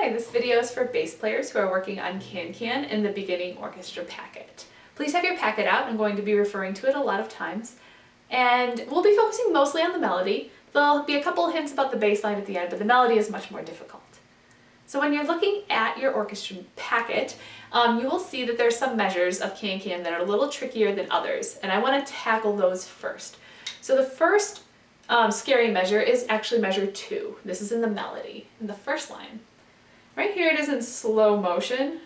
Hi, this video is for bass players who are working on Can-Can in the Beginning Orchestra Packet. Please have your packet out. I'm going to be referring to it a lot of times. And we'll be focusing mostly on the melody. There'll be a couple of hints about the bass line at the end, but the melody is much more difficult. So when you're looking at your orchestra packet, you will see that there's some measures of Can-Can that are a little trickier than others, and I want to tackle those first. So the first scary measure is actually measure 2. This is in the melody, in the first line. Right here it is in slow motion.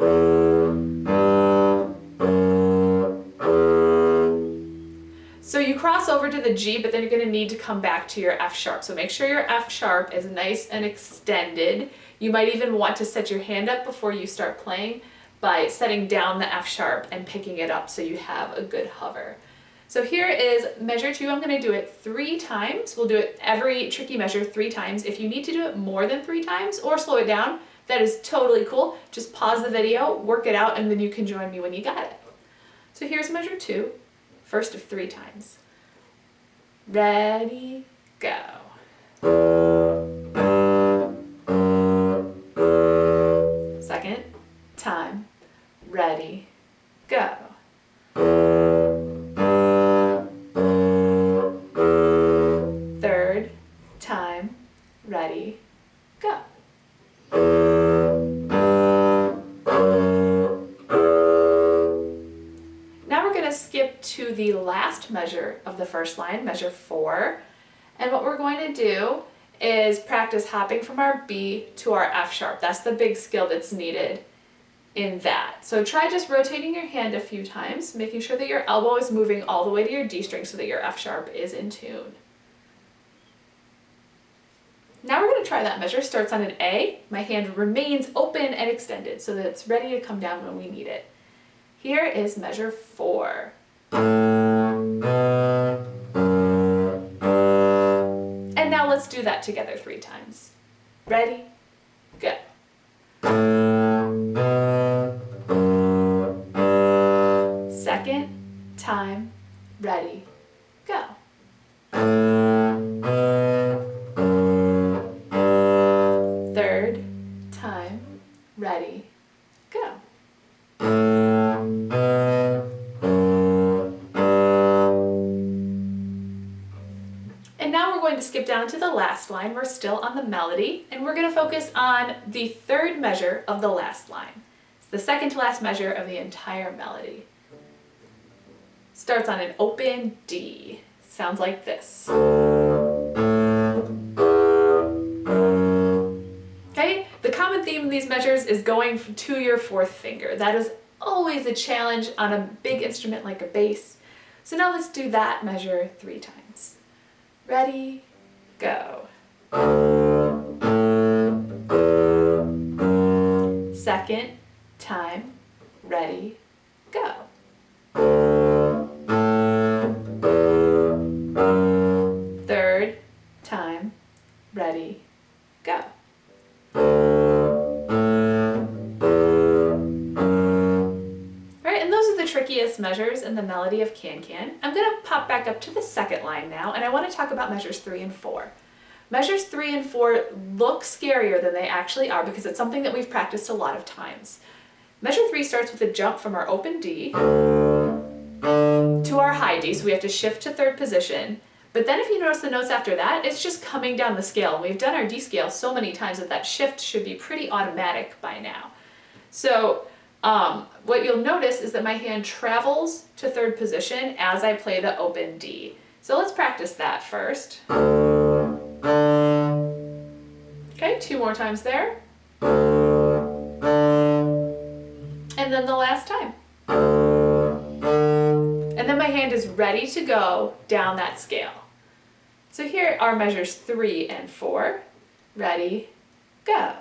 So you cross over to the G, but then you're going to need to come back to your F sharp. So make sure your F sharp is nice and extended. You might even want to set your hand up before you start playing by setting down the F sharp and picking it up so you have a good hover. So here is measure 2. I'm going to do it 3 times. We'll do it every tricky measure 3 times. If you need to do it more than 3 times or slow it down, that is totally cool. Just pause the video, work it out, and then you can join me when you got it. So here's measure 2, first of 3 times. Ready, go. Second time, ready, go. Third time, ready, go. Now we're going to skip to the last measure of the first line, measure 4. And what we're going to do is practice hopping from our B to our F sharp. That's the big skill that's needed in that. So try just rotating your hand a few times, making sure that your elbow is moving all the way to your D string so that your F sharp is in tune. Now we're going to try that measure. Starts on an A. My hand remains open and extended so that it's ready to come down when we need it. Here is measure 4. And now let's do that together 3 times. Ready, go. Second time, ready, go. Third time, ready, go. And now we're going to skip down to the last line. We're still on the melody, and we're going to focus on the third measure of the last line. It's the second to last measure of the entire melody. Starts on an open D. Sounds like this. Okay, the common theme in these measures is going to your 4th finger. That is always a challenge on a big instrument like a bass. So now let's do that measure 3 times. Ready, go. Second time, ready, go. Third time, ready, go. Trickiest measures in the melody of Can-Can. I'm going to pop back up to the second line now, and I want to talk about measures 3 and 4. Measures 3 and 4 look scarier than they actually are because it's something that we've practiced a lot of times. Measure 3 starts with a jump from our open D to our high D, so we have to shift to 3rd position. But then if you notice the notes after that, it's just coming down the scale. We've done our D scale so many times that that shift should be pretty automatic by now. So what you'll notice is that my hand travels to 3rd position as I play the open D. So let's practice that first. Okay, 2 more times there. And then the last time. And then my hand is ready to go down that scale. So here are measures 3 and 4. Ready, go.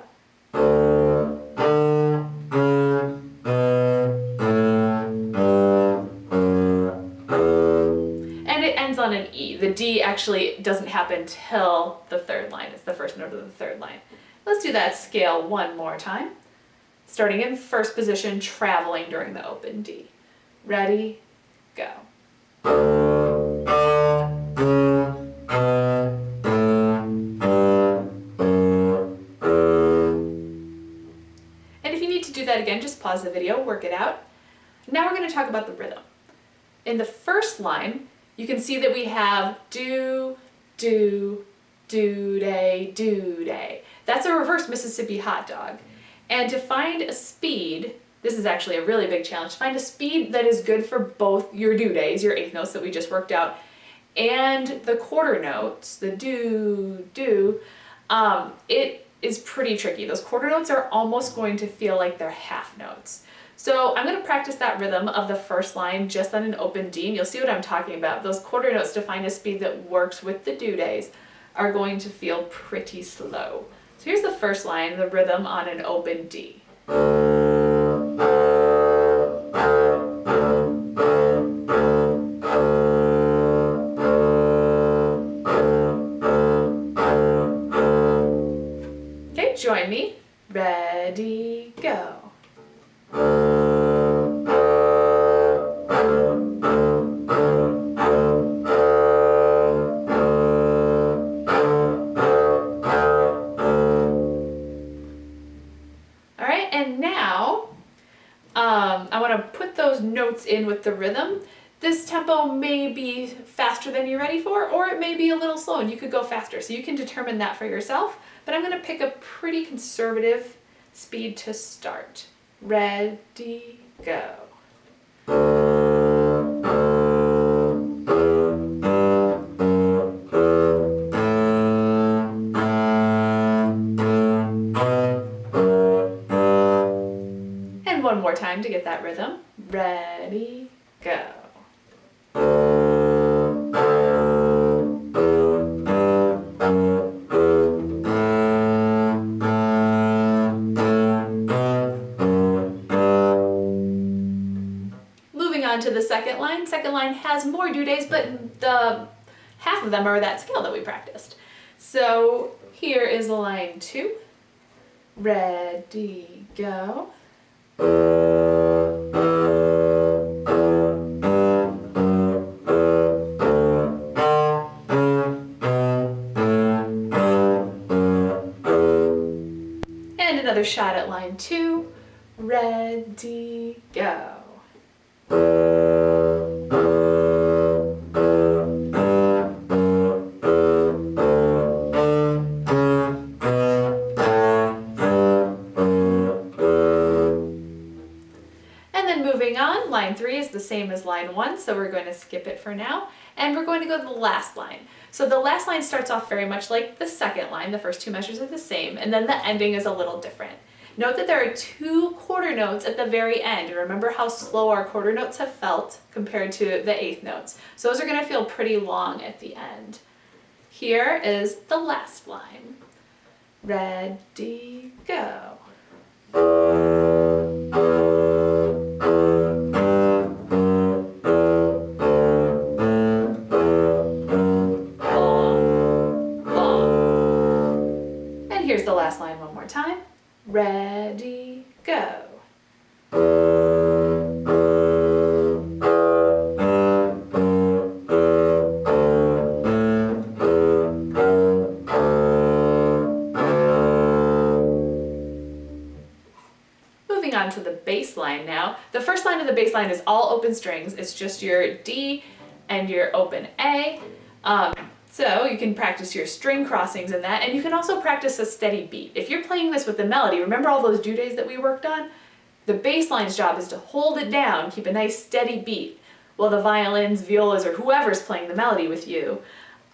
On an E. The D actually doesn't happen till the 3rd line. It's the first note of the 3rd line. Let's do that scale 1 more time. Starting in 1st position, traveling during the open D. Ready, go. can, just pause the video, work it out. Now we're going to talk about the rhythm. In the first line, you can see that we have do, do, do-day, do-day. That's a reverse Mississippi hot dog. And to find a speed, this is actually a really big challenge, to find a speed that is good for both your do-days, your eighth notes that we just worked out, and the quarter notes, the do, do, it is pretty tricky. Those quarter notes are almost going to feel like they're half notes. So I'm going to practice that rhythm of the first line just on an open D, and you'll see what I'm talking about. Those quarter notes to find a speed that works with the do-days are going to feel pretty slow. So here's the first line, the rhythm on an open D. Okay, join me. Ready, go. And now, I want to put those notes in with the rhythm. This tempo may be faster than you're ready for, or it may be a little slow and you could go faster. So you can determine that for yourself, but I'm going to pick a pretty conservative speed to start. Ready, go. One more time to get that rhythm. Ready, go. Moving on to the second line. Second line has more do-days, but the half of them are that scale that we practiced. So here is line 2. Ready, go. And another shot at line 2. Ready, go. Moving on, line 3 is the same as line 1, so we're going to skip it for now, and we're going to go to the last line. So the last line starts off very much like the second line, the first 2 measures are the same, and then the ending is a little different. Note that there are 2 quarter notes at the very end, and remember how slow our quarter notes have felt compared to the eighth notes. So those are going to feel pretty long at the end. Here is the last line. Ready, go. Here's the last line one more time. Ready, go. Moving on to the bass line now. The first line of the bass line is all open strings. It's just your D and your open A. So you can practice your string crossings in that, and you can also practice a steady beat. If you're playing this with the melody, remember all those due days that we worked on? The bass line's job is to hold it down, keep a nice steady beat, while the violins, violas, or whoever's playing the melody with you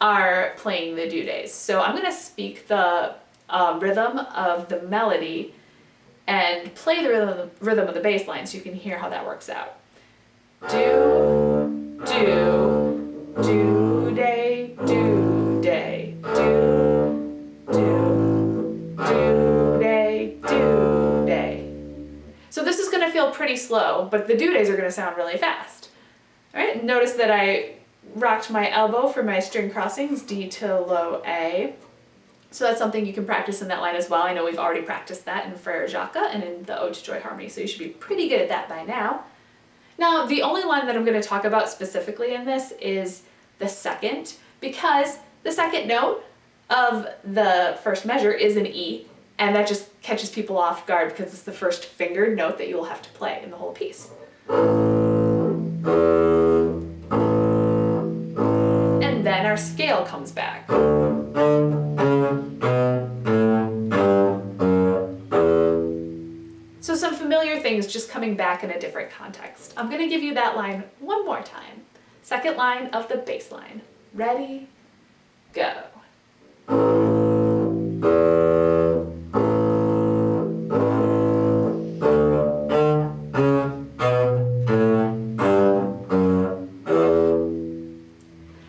are playing the due days. So I'm going to speak the rhythm of the melody and play the rhythm of the bass line so you can hear how that works out. Do, do, do, day, do, day, do, do, do, day, do, day. So this is going to feel pretty slow, but the due days are going to sound really fast. All right, notice that I rocked my elbow for my string crossings, D to low A. So that's something you can practice in that line as well. I know we've already practiced that in Frere Jacques and in the Ode to Joy Harmony, so you should be pretty good at that by now. Now, the only line that I'm going to talk about specifically in this is the second, because the second note of the first measure is an E, And that just catches people off guard because it's the first fingered note that you will have to play in the whole piece. And then our scale comes back. So some familiar things just coming back in a different context. I'm going to give you that line one more time. Second line of the bass line. Ready, go.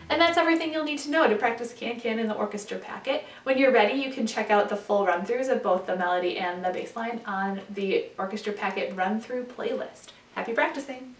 And that's everything you'll need to know to practice Can-Can in the Orchestra Packet. When you're ready, you can check out the full run-throughs of both the melody and the bass line on the Orchestra Packet run-through playlist. Happy practicing!